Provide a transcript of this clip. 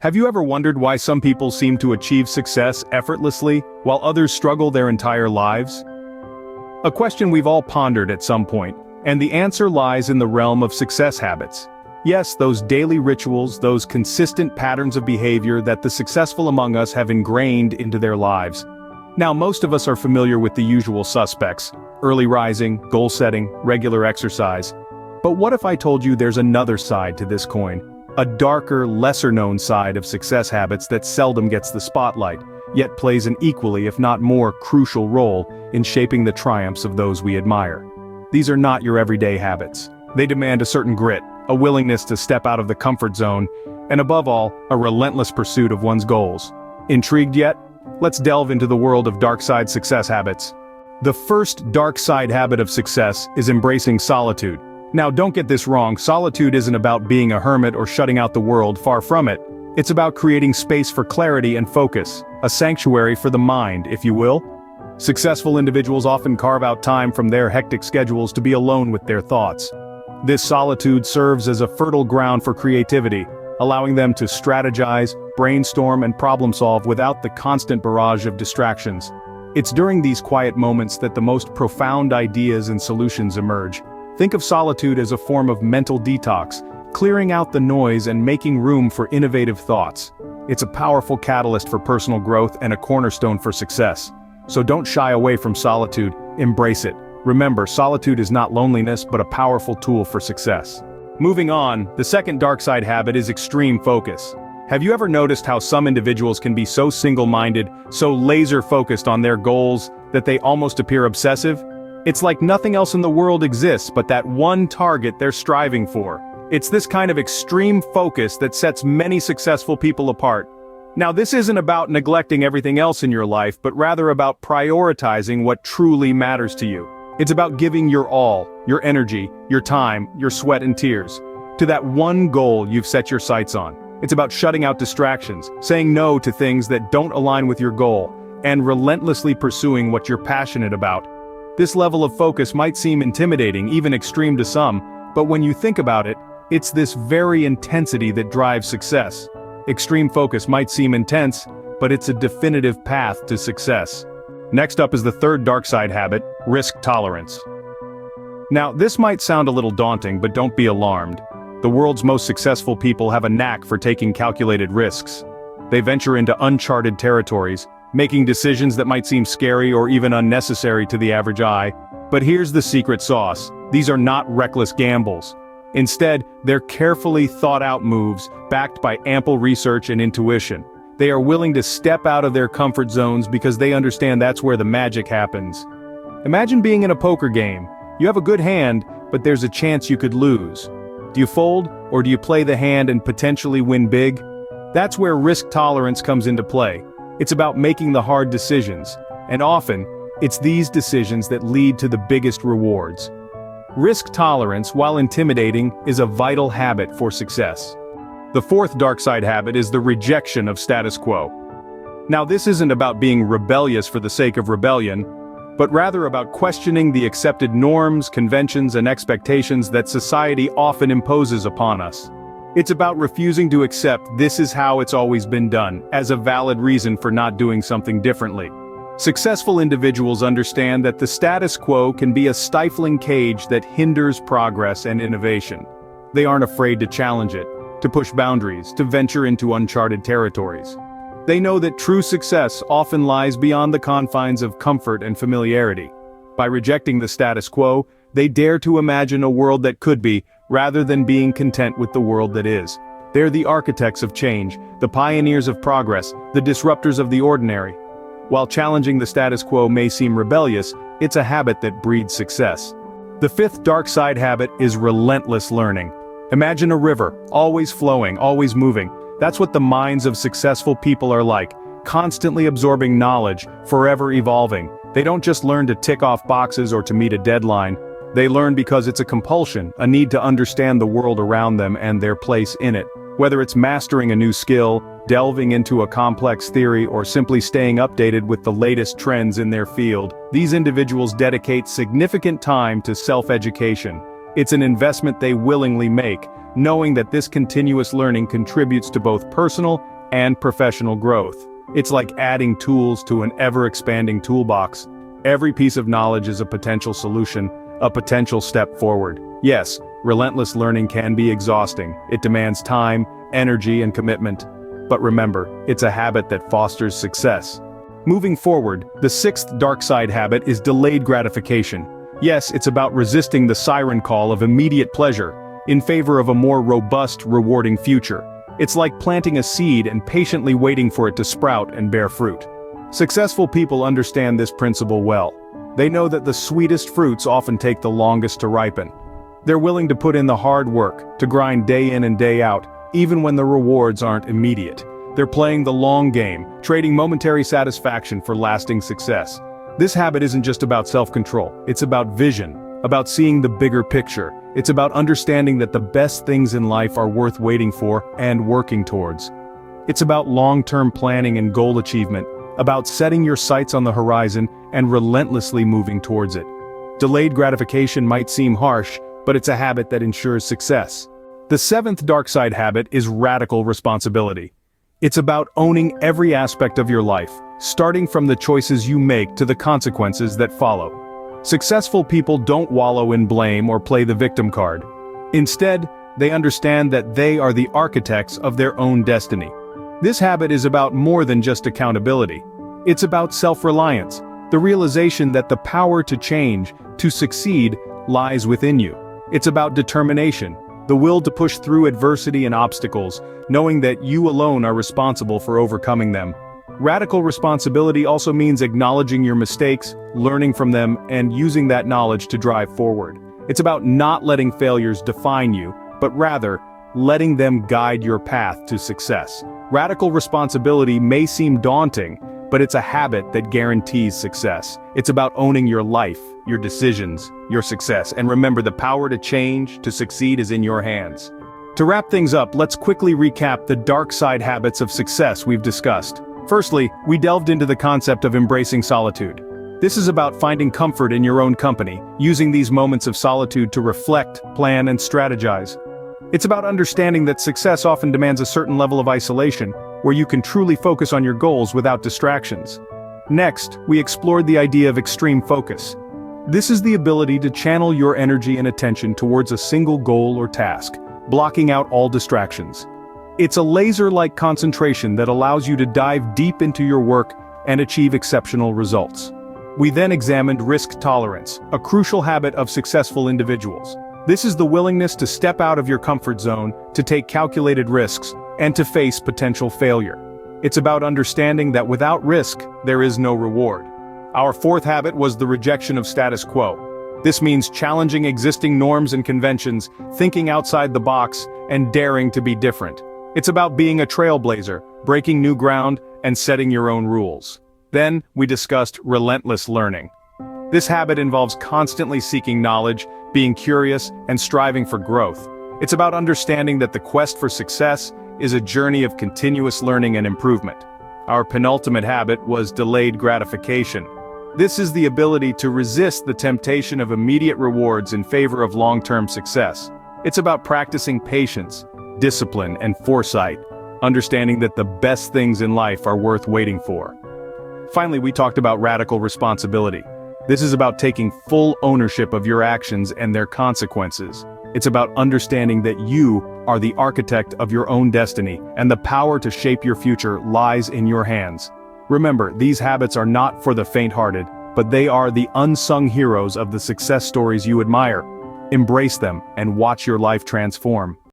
Have you ever wondered why some people seem to achieve success effortlessly, while others struggle their entire lives? A question we've all pondered at some point, and the answer lies in the realm of success habits. Yes, those daily rituals, those consistent patterns of behavior that the successful among us have ingrained into their lives. Now, most of us are familiar with the usual suspects: early rising, goal setting, regular exercise. But what if I told you there's another side to this coin? A darker, lesser-known side of success habits that seldom gets the spotlight, yet plays an equally if not more crucial role in shaping the triumphs of those we admire. These are not your everyday habits. They demand a certain grit, a willingness to step out of the comfort zone, and above all, a relentless pursuit of one's goals. Intrigued yet? Let's delve into the world of dark side success habits. The first dark side habit of success is embracing solitude. Now, don't get this wrong, solitude isn't about being a hermit or shutting out the world, far from it. It's about creating space for clarity and focus, a sanctuary for the mind, if you will. Successful individuals often carve out time from their hectic schedules to be alone with their thoughts. This solitude serves as a fertile ground for creativity, allowing them to strategize, brainstorm, and problem-solve without the constant barrage of distractions. It's during these quiet moments that the most profound ideas and solutions emerge. Think of solitude as a form of mental detox, clearing out the noise and making room for innovative thoughts. It's a powerful catalyst for personal growth and a cornerstone for success. So don't shy away from solitude, embrace it. Remember, solitude is not loneliness but a powerful tool for success. Moving on, the second dark side habit is extreme focus. Have you ever noticed how some individuals can be so single-minded, so laser-focused on their goals, that they almost appear obsessive? It's like nothing else in the world exists but that one target they're striving for. It's this kind of extreme focus that sets many successful people apart. Now, this isn't about neglecting everything else in your life, but rather about prioritizing what truly matters to you. It's about giving your all, your energy, your time, your sweat and tears, to that one goal you've set your sights on. It's about shutting out distractions, saying no to things that don't align with your goal, and relentlessly pursuing what you're passionate about. This level of focus might seem intimidating, even extreme to some, but when you think about it, it's this very intensity that drives success. Extreme focus might seem intense, but it's a definitive path to success. Next up is the third dark side habit, risk tolerance. Now, this might sound a little daunting, but don't be alarmed. The world's most successful people have a knack for taking calculated risks. They venture into uncharted territories, making decisions that might seem scary or even unnecessary to the average eye. But here's the secret sauce: these are not reckless gambles. Instead, they're carefully thought-out moves, backed by ample research and intuition. They are willing to step out of their comfort zones because they understand that's where the magic happens. Imagine being in a poker game. You have a good hand, but there's a chance you could lose. Do you fold, or do you play the hand and potentially win big? That's where risk tolerance comes into play. It's about making the hard decisions, and often, it's these decisions that lead to the biggest rewards. Risk tolerance, while intimidating, is a vital habit for success. The fourth dark side habit is the rejection of status quo. Now, this isn't about being rebellious for the sake of rebellion, but rather about questioning the accepted norms, conventions, and expectations that society often imposes upon us. It's about refusing to accept "this is how it's always been done" as a valid reason for not doing something differently. Successful individuals understand that the status quo can be a stifling cage that hinders progress and innovation. They aren't afraid to challenge it, to push boundaries, to venture into uncharted territories. They know that true success often lies beyond the confines of comfort and familiarity. By rejecting the status quo, they dare to imagine a world that could be, rather than being content with the world that is. They're the architects of change, the pioneers of progress, the disruptors of the ordinary. While challenging the status quo may seem rebellious, it's a habit that breeds success. The fifth dark side habit is relentless learning. Imagine a river, always flowing, always moving. That's what the minds of successful people are like, constantly absorbing knowledge, forever evolving. They don't just learn to tick off boxes or to meet a deadline. They learn because it's a compulsion, a need to understand the world around them and their place in it. Whether it's mastering a new skill, delving into a complex theory, or simply staying updated with the latest trends in their field, these individuals dedicate significant time to self-education. It's an investment they willingly make, knowing that this continuous learning contributes to both personal and professional growth. It's like adding tools to an ever-expanding toolbox. Every piece of knowledge is a potential solution, a potential step forward. Yes, relentless learning can be exhausting. It demands time, energy, and commitment. But remember, it's a habit that fosters success. Moving forward, the sixth dark side habit is delayed gratification. Yes, it's about resisting the siren call of immediate pleasure in favor of a more robust, rewarding future. It's like planting a seed and patiently waiting for it to sprout and bear fruit. Successful people understand this principle well. They know that the sweetest fruits often take the longest to ripen. They're willing to put in the hard work, to grind day in and day out, even when the rewards aren't immediate. They're playing the long game, trading momentary satisfaction for lasting success. This habit isn't just about self-control, it's about vision, about seeing the bigger picture. It's about understanding that the best things in life are worth waiting for and working towards. It's about long-term planning and goal achievement, about setting your sights on the horizon and relentlessly moving towards it. Delayed gratification might seem harsh, but it's a habit that ensures success. The seventh dark side habit is radical responsibility. It's about owning every aspect of your life, starting from the choices you make to the consequences that follow. Successful people don't wallow in blame or play the victim card. Instead, they understand that they are the architects of their own destiny. This habit is about more than just accountability. It's about self-reliance, the realization that the power to change, to succeed, lies within you. It's about determination, the will to push through adversity and obstacles, knowing that you alone are responsible for overcoming them. Radical responsibility also means acknowledging your mistakes, learning from them, and using that knowledge to drive forward. It's about not letting failures define you, but rather, letting them guide your path to success. Radical responsibility may seem daunting, but it's a habit that guarantees success. It's about owning your life, your decisions, your success, and remember, the power to change, to succeed is in your hands. To wrap things up, let's quickly recap the dark side habits of success we've discussed. Firstly, we delved into the concept of embracing solitude. This is about finding comfort in your own company, using these moments of solitude to reflect, plan, and strategize. It's about understanding that success often demands a certain level of isolation, where you can truly focus on your goals without distractions. Next, we explored the idea of extreme focus. This is the ability to channel your energy and attention towards a single goal or task, blocking out all distractions. It's a laser-like concentration that allows you to dive deep into your work and achieve exceptional results. We then examined risk tolerance, a crucial habit of successful individuals. This is the willingness to step out of your comfort zone, to take calculated risks, and to face potential failure. It's about understanding that without risk, there is no reward. Our fourth habit was the rejection of status quo. This means challenging existing norms and conventions, thinking outside the box, and daring to be different. It's about being a trailblazer, breaking new ground, and setting your own rules. Then, we discussed relentless learning. This habit involves constantly seeking knowledge, being curious, and striving for growth. It's about understanding that the quest for success is a journey of continuous learning and improvement. Our penultimate habit was delayed gratification. This is the ability to resist the temptation of immediate rewards in favor of long-term success. It's about practicing patience, discipline, and foresight, understanding that the best things in life are worth waiting for. Finally, we talked about radical responsibility. This is about taking full ownership of your actions and their consequences. It's about understanding that you are the architect of your own destiny, and the power to shape your future lies in your hands. Remember, these habits are not for the faint-hearted, but they are the unsung heroes of the success stories you admire. Embrace them and watch your life transform.